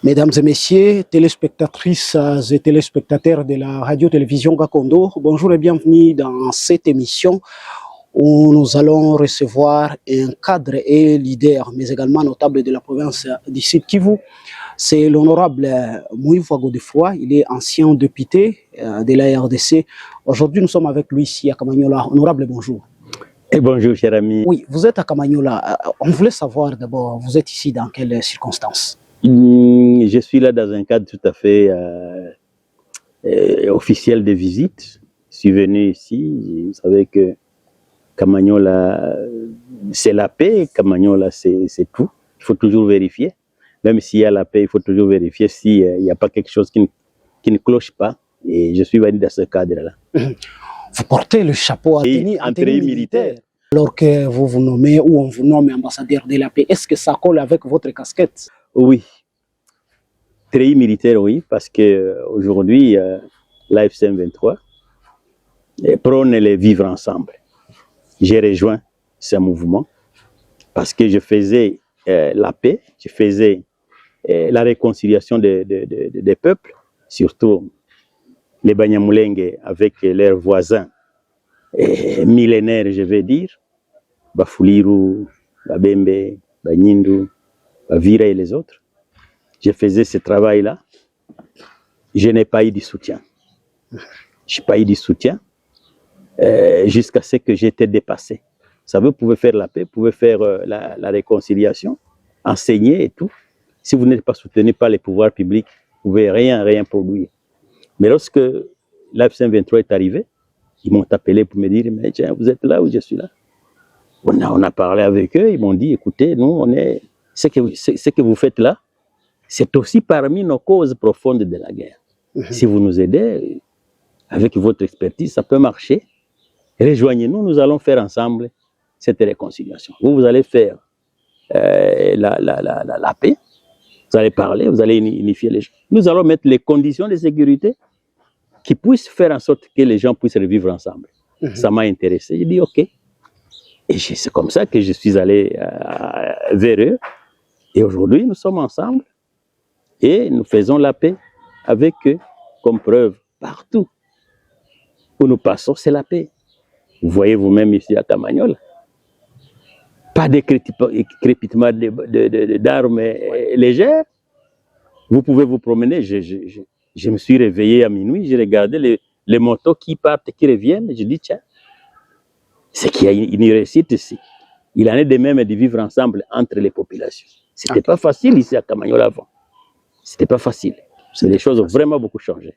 Mesdames et messieurs, téléspectatrices et téléspectateurs de la radio-télévision Gakondo, bonjour et bienvenue dans cette émission où nous allons recevoir un cadre et leader, mais également notable de la province du Sud Kivu. C'est l'honorable Moïva Godefroy, il est ancien député de la RDC. Aujourd'hui, nous sommes avec lui ici à Kamanyola. Honorable, bonjour. Et bonjour, cher ami. Oui, vous êtes à Kamanyola. On voulait savoir d'abord, vous êtes ici dans quelles circonstances? Je suis là dans un cadre tout à fait officiel de visite. Je suis venu ici. Vous savez que Kamanyola, c'est la paix. Kamanyola, c'est tout. Il faut toujours vérifier. Même s'il y a la paix, il faut toujours vérifier s'il n'y a pas quelque chose qui ne cloche pas. Et je suis venu dans ce cadre-là. Vous portez le chapeau en tenue militaire. Alors que vous vous nommez ou on vous nomme ambassadeur de la paix, est-ce que ça colle avec votre casquette? Oui. Treillis militaire, oui, parce qu'aujourd'hui, l'AFC 23 prône les vivre ensemble. J'ai rejoint ce mouvement parce que je faisais la paix, je faisais la réconciliation des peuples, surtout les Banyamulenge avec leurs voisins millénaires, je vais dire, Bafuliru, Babembe, Banyindu, Bavira et les autres. Je faisais ce travail-là. Je n'ai pas eu de soutien. Je n'ai pas eu de soutien jusqu'à ce que j'étais dépassé. Vous savez, vous pouvez faire la paix, vous pouvez faire la réconciliation, enseigner et tout. Si vous n'êtes pas soutenu par les pouvoirs publics, vous ne pouvez rien produire. Mais lorsque l'AFC 23 est arrivé, ils m'ont appelé pour me dire, mais tiens, vous êtes là ou je suis là? On a parlé avec eux, ils m'ont dit, écoutez, nous, ce que vous faites là, c'est aussi parmi nos causes profondes de la guerre. Si vous nous aidez, avec votre expertise, ça peut marcher. Rejoignez-nous, nous allons faire ensemble cette réconciliation. Vous allez faire la paix, vous allez parler, vous allez unifier les gens. Nous allons mettre les conditions de sécurité qui puissent faire en sorte que les gens puissent vivre ensemble. Ça m'a intéressé, j'ai dit OK. Et c'est comme ça que je suis allé vers eux. Et aujourd'hui, nous sommes ensemble. Et nous faisons la paix avec eux, comme preuve, partout où nous passons, c'est la paix. Vous voyez vous-même ici à Kamanyola, pas de crépitement d'armes légères. Vous pouvez vous promener. Je me suis réveillé à minuit, j'ai regardé les motos qui partent, qui reviennent. Je dis, tiens, c'est qu'il y a une réussite ici. Il en est de même de vivre ensemble entre les populations. C'était pas facile ici à Kamanyola avant. C'était pas facile. Les choses ont vraiment beaucoup changé.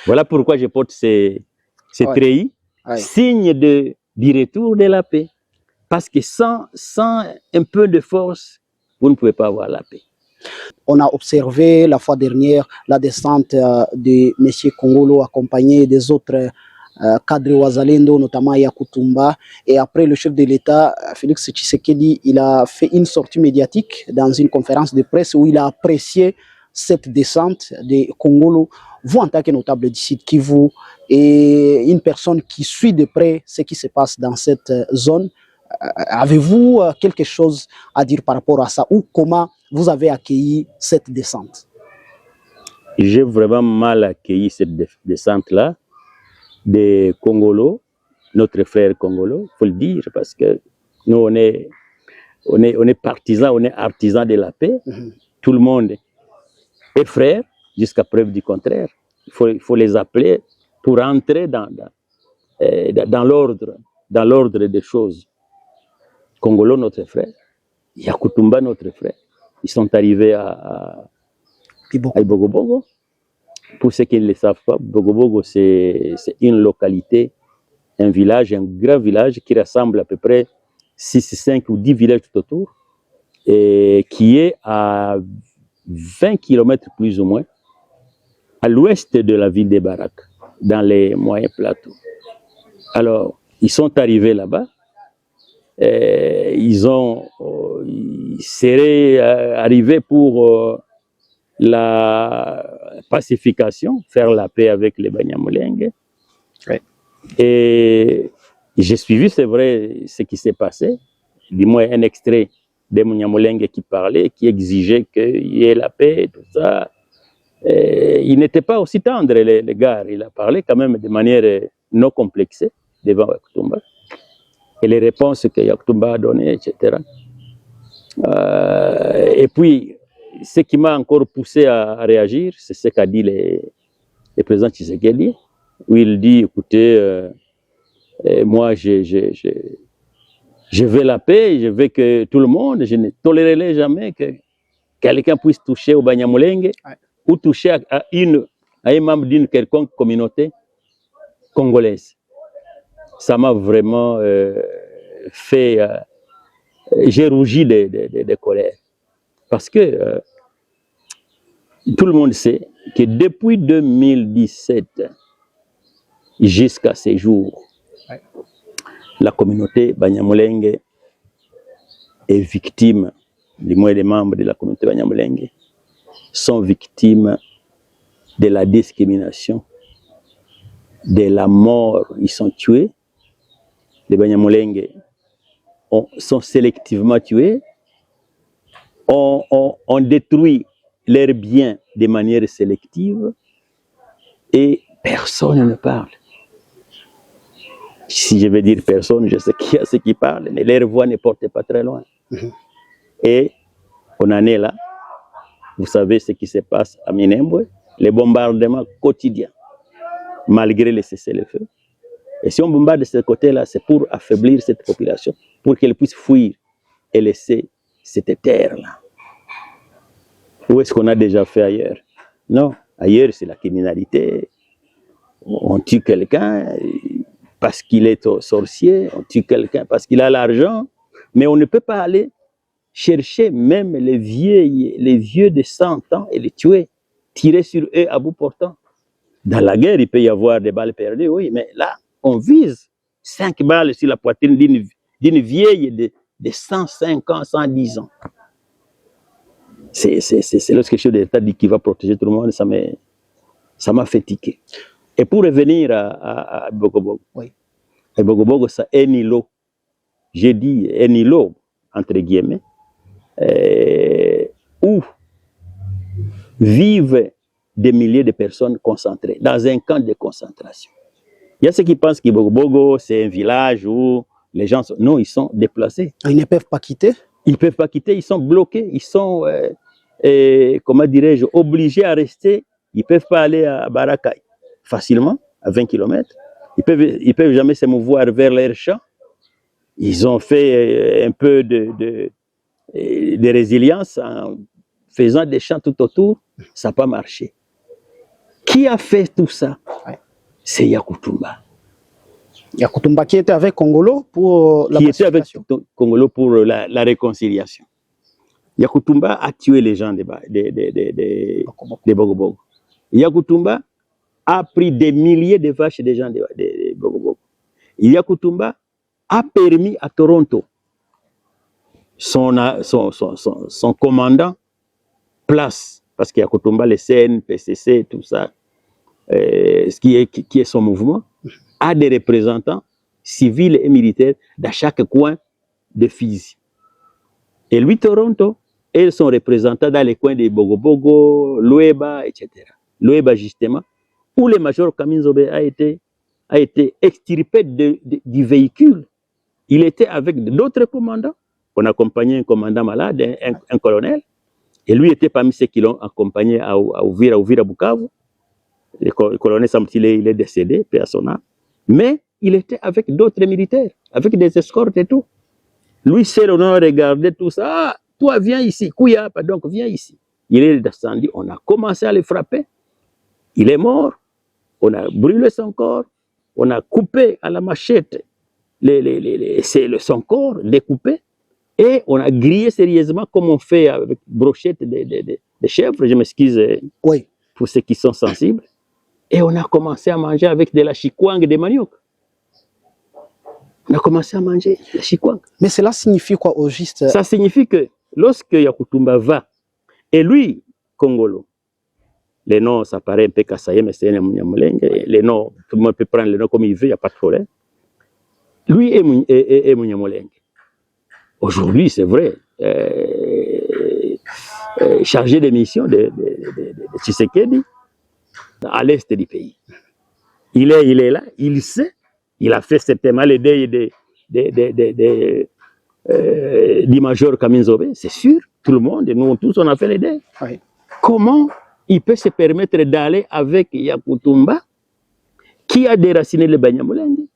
Voilà pourquoi je porte ces treillis, signe du retour de la paix. Parce que sans un peu de force, vous ne pouvez pas avoir la paix. On a observé la fois dernière la descente de M. Kongolo accompagné des autres cadres Wazalendo, notamment Yakutumba. Et après, le chef de l'État, Félix Tshisekedi, il a fait une sortie médiatique dans une conférence de presse où il a apprécié cette descente de Kongolo. Vous, en tant que notable du Sud Kivu et une personne qui suit de près ce qui se passe dans cette zone, avez-vous quelque chose à dire par rapport à ça ou comment vous avez accueilli cette descente? J'ai vraiment mal accueilli cette descente-là de Kongolo, notre frère Kongolo, il faut le dire, parce que nous, on est partisans, on est artisans de la paix. Tout le monde est frère, jusqu'à preuve du contraire. Il faut les appeler pour entrer dans l'ordre des choses. Kongolo, notre frère, Yakutumba, notre frère, ils sont arrivés à Ibogobogo. Pour ceux qui ne le savent pas, Ibogobogo, c'est une localité, un village, un grand village qui rassemble à peu près 6, 5 ou 10 villages tout autour, et qui est à 20 km plus ou moins à l'ouest de la ville de Barak, dans les moyens plateaux. Alors, ils sont arrivés là-bas. Ils seraient arrivés pour la pacification, faire la paix avec les Banyamulenge. Ouais. Et j'ai suivi, c'est vrai, ce qui s'est passé, du moins un extrait des Munyamulenge qui parlaient, qui exigeaient qu'il y ait la paix, tout ça. Et il n'était pas aussi tendre, les gars. Il a parlé quand même de manière non complexée devant Yakutumba. Et les réponses que Yakutumba a données, etc. Et puis, ce qui m'a encore poussé à réagir, c'est ce qu'a dit le président Tshisekedi, où il dit, écoutez, moi, je veux la paix, je veux que tout le monde, je ne tolérerai jamais que quelqu'un puisse toucher au Banyamulenge ou toucher à un membre d'une quelconque communauté congolaise. Ça m'a vraiment fait... j'ai rougi de colère. Parce que tout le monde sait que depuis 2017 jusqu'à ces jours, la communauté Banyamulenge est victime, du moins les membres de la communauté Banyamulenge sont victimes de la discrimination, de la mort. Ils sont tués. Les Banyamulenge sont sélectivement tués. On détruit leurs biens de manière sélective et personne ne parle. Si je veux dire personne, je sais qu'il y a ceux qui parlent, mais leur voix ne porte pas très loin. Et on en est là. Vous savez ce qui se passe à Minembwe, les bombardements quotidiens, malgré les cessez-le-feu. Et si on bombarde de ce côté-là, c'est pour affaiblir cette population, pour qu'elle puisse fuir et laisser cette terre-là. Où est-ce qu'on a déjà fait ailleurs? Non, ailleurs c'est la criminalité. On tue quelqu'un parce qu'il est sorcier, on tue quelqu'un parce qu'il a l'argent, mais on ne peut pas aller chercher même les vieux de 100 ans et les tuer, tirer sur eux à bout portant. Dans la guerre, il peut y avoir des balles perdues, oui, mais là, on vise 5 balles sur la poitrine d'une vieille de 105 ans, 110 ans. C'est lorsque le chef de l'État dit qu'il va protéger tout le monde, ça m'a fait tiquer. Et pour revenir à Bogobogo, oui. À Bogobogo, c'est un îlot. J'ai dit un îlot, entre guillemets, où vivent des milliers de personnes concentrées dans un camp de concentration. Il y a ceux qui pensent que Bogobogo, c'est un village où les gens sont... Non, ils sont déplacés. Ils ne peuvent pas quitter? Ils ne peuvent pas quitter, ils sont bloqués, ils sont, comment dirais-je, obligés à rester. Ils ne peuvent pas aller à Barakai facilement, à 20 km. Ils peuvent jamais se mouvoir vers leur champ. Ils ont fait un peu de résilience en faisant des champs tout autour. Ça n'a pas marché. Qui a fait tout ça? C'est Yakutumba. Yakutumba qui était avec Congolo pour la pacification. Qui était avec Congolo pour la réconciliation. Yakutumba a tué les gens de Bogobogo. Yakutumba a pris des milliers de vaches des gens de Bogobogo. Yakutumba a permis à Toronto, son commandant, place, parce qu'il y a Yakutumba, les CN, PCC, tout ça, qui est son mouvement, a des représentants civils et militaires dans chaque coin de Fizi. Et lui, Toronto, est son représentant dans les coins de Bogobogo, Lueba, etc. Lueba, justement, où le major Kaminzobe a été extirpé du véhicule. Il était avec d'autres commandants. On accompagnait un commandant malade, un colonel. Et lui était parmi ceux qui l'ont accompagné à Uvira, Bukavu. Le colonel semble-t-il il est décédé, paix à son âme. Mais il était avec d'autres militaires, avec des escortes et tout. Lui seul, on a regardé tout ça. Ah, toi, viens ici. Kouya, donc viens ici. Il est descendu, on a commencé à le frapper. Il est mort. On a brûlé son corps. On a coupé à la machette son corps, découpé. Et on a grillé sérieusement comme on fait avec brochette de chèvre. Je m'excuse pour ceux qui sont sensibles. Et on a commencé à manger avec de la chikwang de manioc. On a commencé à manger la chikwang. Mais cela signifie quoi au juste? Ça signifie que lorsque Yakutumba va, et lui, Congolo, les noms, ça paraît un peu kassaye, mais c'est un Munyamulenge. Les noms, tout le monde peut prendre les noms comme il veut, il n'y a pas de problème. Lui est Munyamulenge. Aujourd'hui, c'est vrai, chargé de mission de Tshisekedi à l'est du pays. Il est là, il sait, il a fait certainement les deuils du major Kaminzobe, c'est sûr, tout le monde, nous tous, on a fait les deuils. Oui. Comment il peut se permettre d'aller avec Yakutumba, qui a déraciné le Banyamulenge,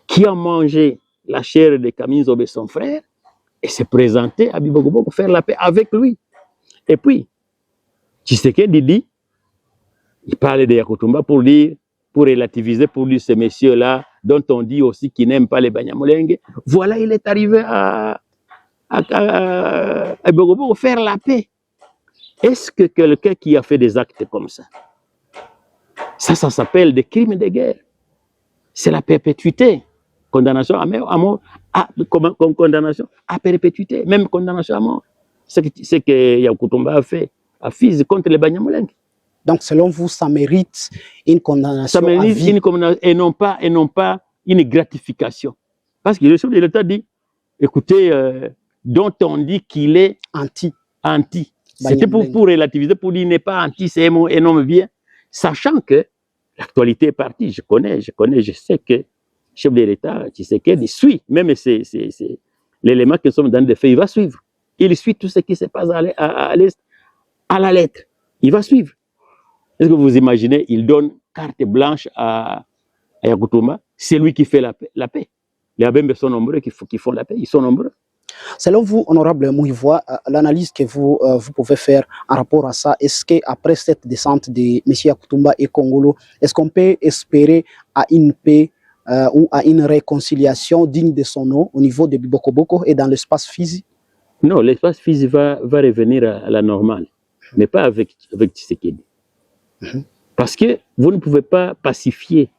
qui a mangé la chair de Kaminzobe, son frère, et se présenter à Bibogobo pour faire la paix avec lui. Et puis, Tshisekedi dit, il parle de Yakutumba pour dire, pour relativiser, pour dire ces messieurs-là, dont on dit aussi qu'ils n'aiment pas les Banyamulenge, voilà, il est arrivé à Bibogobo pour faire la paix. Est-ce que quelqu'un qui a fait des actes comme ça, ça s'appelle des crimes de guerre? C'est la perpétuité. Condamnation à mort, condamnation à perpétuité, même condamnation à mort. C'est ce que Yakutumba a fait à Fizi contre les Banyamulenge. Donc, selon vous, ça mérite une condamnation ça mérite à vie. Une condamnation et non pas une gratification. Parce que le chef de l'État dit, écoutez, dont on dit qu'il est anti. C'était pour relativiser, pour dire qu'il n'est pas anti, c'est un homme bien, sachant que l'actualité est partie. Je sais que le chef de l'État, Tshisekedi, suit, même c'est l'élément que nous sommes dans des faits, il va suivre. Il suit tout ce qui se passe à l'Est, à la lettre. Il va suivre. Est-ce que vous imaginez, il donne carte blanche à Yakutumba, c'est lui qui fait la paix. Les Abembe sont nombreux qui font la paix, ils sont nombreux. Selon vous, honorable Mouivoa, l'analyse que vous pouvez faire en rapport à ça, est-ce qu'après cette descente de M. Yakutumba et Kongolo, est-ce qu'on peut espérer à une paix ou à une réconciliation digne de son nom au niveau de Bibokoboko et dans l'espace Fizi? Non, l'espace Fizi va revenir à la normale, mais pas avec Tshisekedi. Parce que vous ne pouvez pas pacifier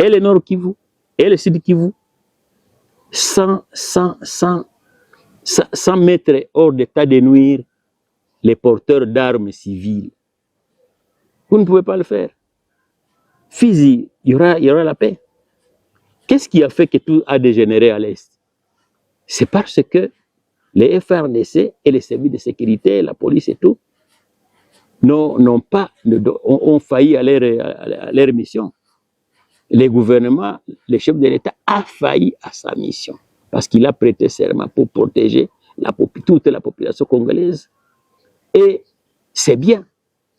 et le Nord Kivu et le Sud Kivu sans mettre hors d'état de nuire les porteurs d'armes civiles. Vous ne pouvez pas le faire. Fizi, il y aura la paix. Qu'est-ce qui a fait que tout a dégénéré à l'Est? C'est parce que les FRDC et les services de sécurité, la police et tout, ont failli à leur mission. Le gouvernement, le chef de l'État a failli à sa mission parce qu'il a prêté serment pour protéger toute la population congolaise. Et c'est bien,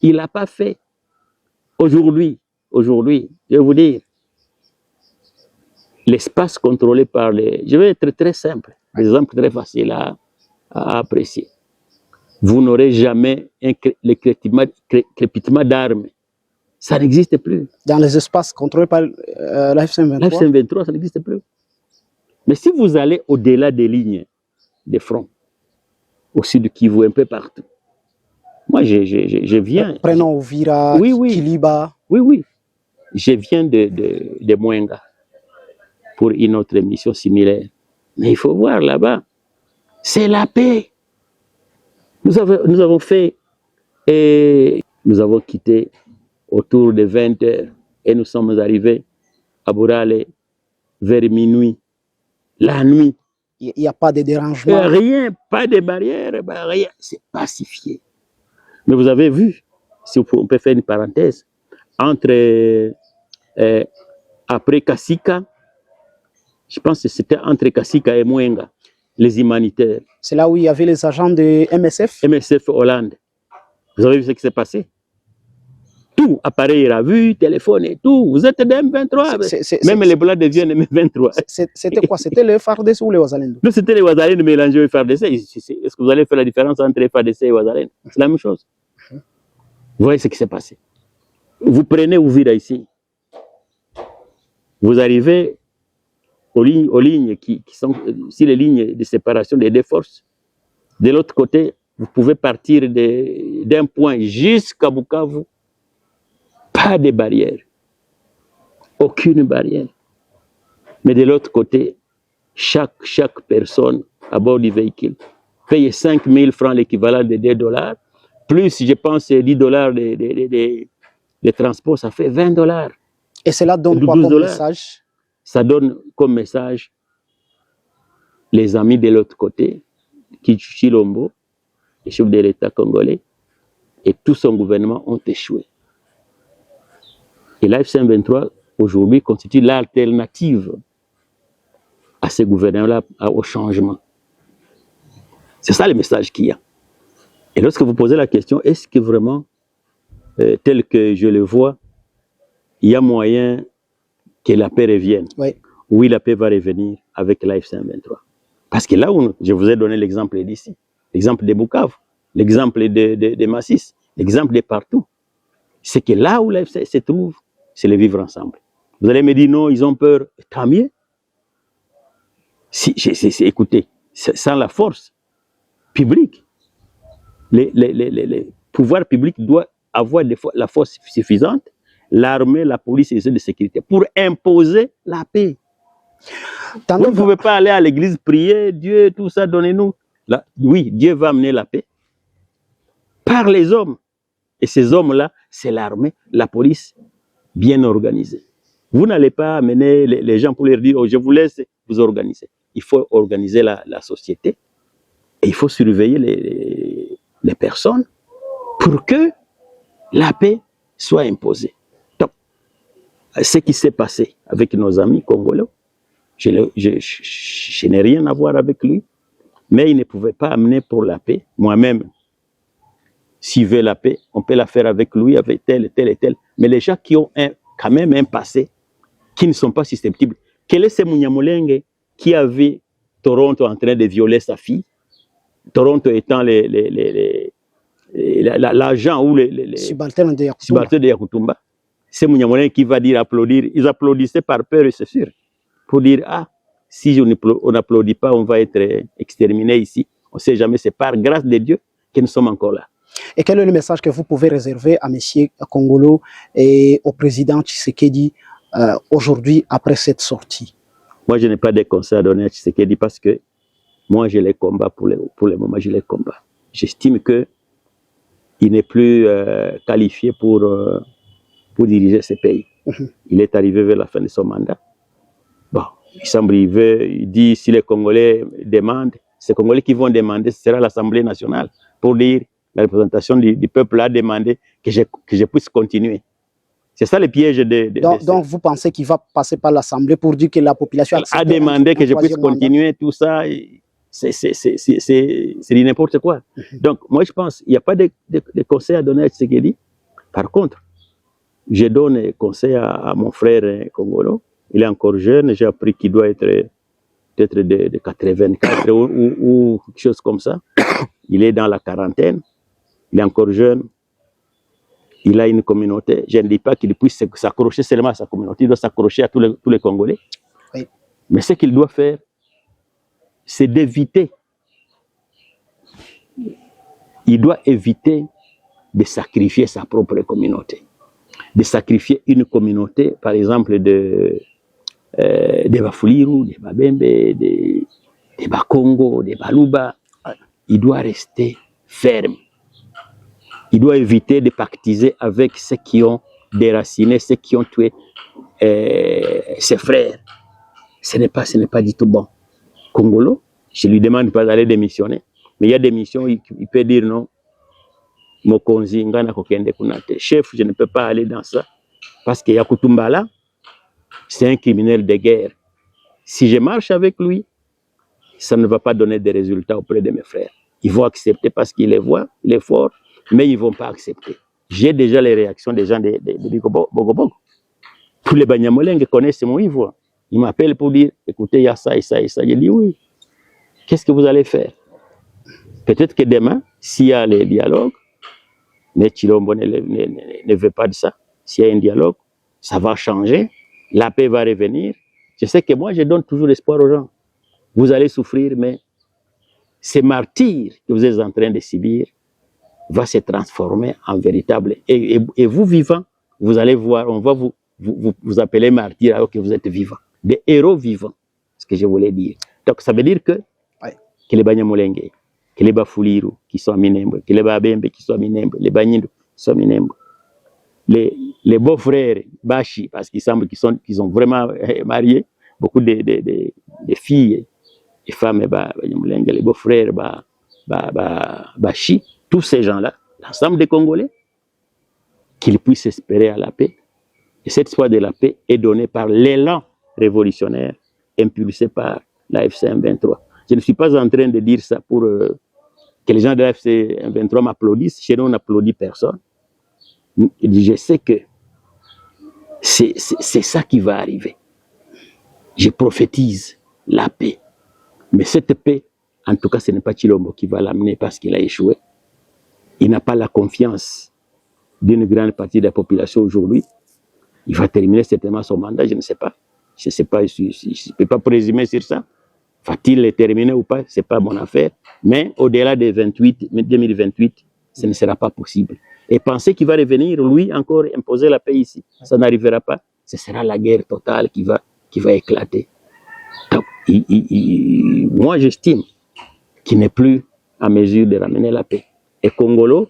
il l'a pas fait. Aujourd'hui, je vais vous dire, l'espace contrôlé par les... Je vais être très simple, des exemples très faciles à apprécier. Vous n'aurez jamais le crépitement d'armes. Ça n'existe plus. Dans les espaces contrôlés par la FC-M23? La FC-M23, ça n'existe plus. Mais si vous allez au-delà des lignes de front, au sud de Kivu, un peu partout, moi, je viens... Prenons Uvira, Kiliba. Oui. Je viens de Mwenga pour une autre mission similaire. Mais il faut voir là-bas, c'est la paix. Nous avons fait et nous avons quitté autour de 20 heures et nous sommes arrivés à Burale vers minuit. La nuit. Il n'y a pas de dérangement. Rien, pas de barrière, rien. C'est pacifié. Mais vous avez vu, si on peut faire une parenthèse, après Kasika, je pense que c'était entre Kasika et Mwenga, les humanitaires. C'est là où il y avait les agents de MSF? MSF Hollande. Vous avez vu ce qui s'est passé? Tout, appareil à vue, téléphone et tout. Vous êtes des M23. Même les blancs deviennent M23. C'était quoi? C'était les FARDC ou les Wazalendo? Non, c'était les Wazalendo mélangés aux FARDC. Est-ce que vous allez faire la différence entre les FARDC et les Wazalendo? C'est la même chose. Vous voyez ce qui s'est passé. Vous prenez Uvira ici. Vous arrivez aux lignes qui sont si les lignes de séparation des deux forces. De l'autre côté, vous pouvez partir d'un point jusqu'à Bukavu. Pas de barrière. Aucune barrière. Mais de l'autre côté, chaque personne à bord du véhicule paye 5 000 francs, l'équivalent de 2 $, plus, je pense, 10 $ de transport, ça fait 20 $. Et cela donne quoi comme message? Ça donne comme message les amis de l'autre côté, Chilombo, le chef de l'État congolais, et tout son gouvernement ont échoué. Et l'AFC M23, aujourd'hui, constitue l'alternative à ce gouvernement-là, au changement. C'est ça le message qu'il y a. Et lorsque vous posez la question, est-ce que vraiment, tel que je le vois, il y a moyen que la paix revienne? Oui. Oui, la paix va revenir avec l'AFC M23. Parce que là où je vous ai donné l'exemple d'ici, l'exemple de Bukavu, l'exemple de Massis, l'exemple de partout, c'est que là où l'AFC se trouve, c'est le vivre ensemble. Vous allez me dire non, ils ont peur, tant mieux. Écoutez, sans la force publique, les pouvoirs publics doivent avoir la force suffisante, l'armée, la police et les services de sécurité, pour imposer la paix. Vous ne pouvez pas aller à l'église prier, Dieu, tout ça, donnez-nous. Oui, Dieu va amener la paix par les hommes. Et ces hommes-là, c'est l'armée, la police bien organisée. Vous n'allez pas amener les gens pour leur dire, oh, je vous laisse vous organiser. Il faut organiser la société et il faut surveiller les personnes pour que la paix soit imposée. Donc, ce qui s'est passé avec nos amis congolais, je n'ai rien à voir avec lui, mais il ne pouvait pas amener pour la paix. Moi-même, s'il veut la paix, on peut la faire avec lui, avec tel et tel et tel. Mais les gens qui ont quand même un passé, qui ne sont pas susceptibles. Quel est ce Munyamulenge qui a vu Toronto en train de violer sa fille? Toronto étant l'agent ou les subalternes de Yakutumba. C'est Munyamulenge qui va dire applaudir. Ils applaudissaient par peur, c'est sûr. Pour dire, ah, si on n'applaudit pas, on va être exterminé ici. On ne sait jamais, c'est par grâce de Dieu que nous sommes encore là. Et quel est le message que vous pouvez réserver à M. Kongolo et au président Tshisekedi aujourd'hui, après cette sortie? Moi, je n'ai pas de conseils à donner à Tshisekedi parce que moi, je les combats pour le moment, je les combats. J'estime qu'il n'est plus qualifié pour diriger ce pays. Il est arrivé vers la fin de son mandat. Bon, il semble, il dit, si les Congolais demandent, ces Congolais qui vont demander, ce sera l'Assemblée nationale pour dire, la représentation du peuple a demandé que je puisse continuer. C'est ça le piège donc vous pensez qu'il va passer par l'Assemblée pour dire que la population a demandé que je puisse continuer, tout ça, c'est n'importe quoi. Donc, moi, je pense qu'il n'y a pas de conseil à donner à Tshisekedi. Par contre, je donne conseil à mon frère Kongolo. Il est encore jeune, j'ai appris qu'il doit être peut-être de 84 ou quelque chose comme ça. Il est dans la quarantaine, il est encore jeune. Il a une communauté. Je ne dis pas qu'il puisse s'accrocher seulement à sa communauté, il doit s'accrocher à tous les Congolais. Oui. Mais ce qu'il doit faire, c'est d'éviter. Il doit éviter de sacrifier sa propre communauté. De sacrifier une communauté, par exemple, des Bafuliru, des Babembe, des Bakongo, des Baluba. Il doit rester ferme. Il doit éviter de pactiser avec ceux qui ont déraciné, ceux qui ont tué ses frères. Ce n'est pas du tout bon. Kongolo, je ne lui demande pas d'aller démissionner, mais il y a des missions, il peut dire non. Mokonzi, ngana kokende kunate. Chef, je ne peux pas aller dans ça, parce que Yakutumba là, c'est un criminel de guerre. Si je marche avec lui, ça ne va pas donner des résultats auprès de mes frères. Ils vont accepter parce qu'ils les voient, il est fort, mais ils ne vont pas accepter. J'ai déjà les réactions des gens de Bogobog. Tous les Banyamulenge connaissent mon Ivoire. Ils m'appellent pour dire, écoutez, il y a ça et ça et ça. Je dis oui. Qu'est-ce que vous allez faire? Peut-être que demain, s'il y a les dialogues, mais Chilombo ne veut pas de ça. S'il y a un dialogue, ça va changer. La paix va revenir. Je sais que moi, je donne toujours espoir aux gens. Vous allez souffrir, mais ce martyr que vous êtes en train de subir va se transformer en véritable. Et vous vivant, vous allez voir, on va vous appeler martyr alors que vous êtes vivant. Des héros vivants, ce que je voulais dire. Donc ça veut dire que les Banyamulenge, que les Bafuliru qui sont à Minembwe, que les Babembe qui sont à Minembwe, les Banyindu qui sont à Minembwe, les beaux-frères Bashi, parce qu'il semble qu'ils ont vraiment marié beaucoup de filles les femmes, les beaux-frères, Bachi, tous ces gens-là, l'ensemble des Congolais, qu'ils puissent espérer à la paix. Et cette foi de la paix est donnée par l'élan révolutionnaire impulsé par l'AFC M23. Je ne suis pas en train de dire ça pour que les gens de l'AFC M23 m'applaudissent. Chez nous, on n'applaudit personne. Je sais que c'est ça qui va arriver. Je prophétise la paix. Mais cette paix, en tout cas, ce n'est pas Tshilombo qui va l'amener parce qu'il a échoué. Il n'a pas la confiance d'une grande partie de la population aujourd'hui. Il va terminer certainement son mandat, je ne sais pas. Je ne sais pas, je ne peux pas présumer sur ça. Va-t-il le terminer ou pas? Ce n'est pas mon affaire. Mais au-delà de 2028, ce ne sera pas possible. Et penser qu'il va revenir, lui, encore imposer la paix ici, ça n'arrivera pas. Ce sera la guerre totale qui va éclater. Donc, moi, j'estime qu'il n'est plus en mesure de ramener la paix. Et Congolo,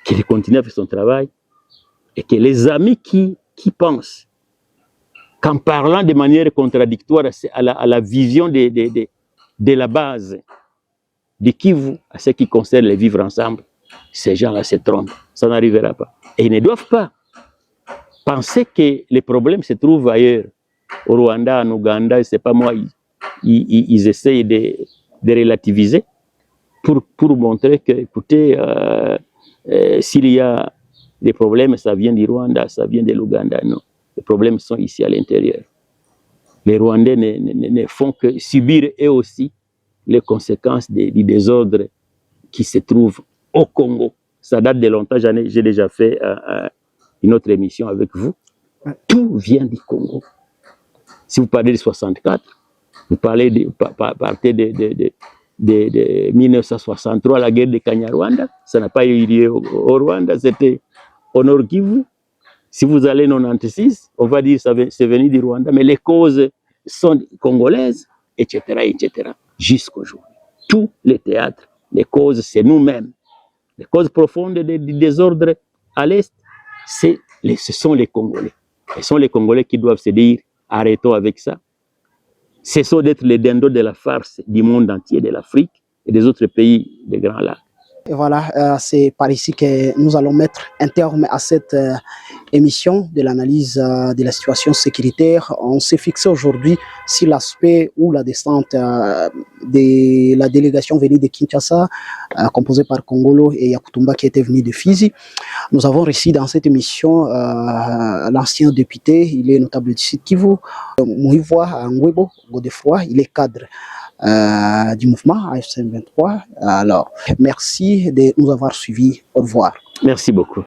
qu'il continue à faire son travail, et que les amis qui pensent qu'en parlant de manière contradictoire à la vision de la base de Kivu, à ce qui concerne les vivre ensemble, ces gens-là se trompent. Ça n'arrivera pas. Et ils ne doivent pas penser que les problèmes se trouvent ailleurs. Au Rwanda, en Ouganda, je ne sais pas moi, ils essayent de relativiser pour montrer que, écoutez, s'il y a des problèmes, ça vient du Rwanda, ça vient de l'Ouganda. Non, les problèmes sont ici à l'intérieur. Les Rwandais ne font que subir eux aussi les conséquences du désordre qui se trouve au Congo. Ça date de longtemps, j'ai déjà fait une autre émission avec vous. Tout vient du Congo. Si vous parlez de 64, vous partez de 1963, la guerre de Kanyarwanda, ça n'a pas eu lieu au Rwanda, c'était au Nord Kivu. Si vous allez en 96, on va dire que c'est venu du Rwanda, mais les causes sont congolaises, etc., etc., jusqu'aujourd'hui. Tous les théâtres, les causes, c'est nous-mêmes. Les causes profondes du désordre à l'Est, ce sont les Congolais. Ce sont les Congolais qui doivent se dire, arrêtons avec ça. Cessons d'être les dindos de la farce du monde entier, de l'Afrique et des autres pays des Grands Lacs. Et voilà, c'est par ici que nous allons mettre un terme à cette émission de l'analyse de la situation sécuritaire. On s'est fixé aujourd'hui sur l'aspect ou la descente de la délégation venue de Kinshasa, composée par Kongolo et Yakutumba qui était venu de Fizi. Nous avons reçu dans cette émission l'ancien député, il est notable du Sud Kivu, Muhivwa Ngwebo Godefroy, il est cadre du mouvement AFC M23. Alors, merci de nous avoir suivis. Au revoir. Merci beaucoup.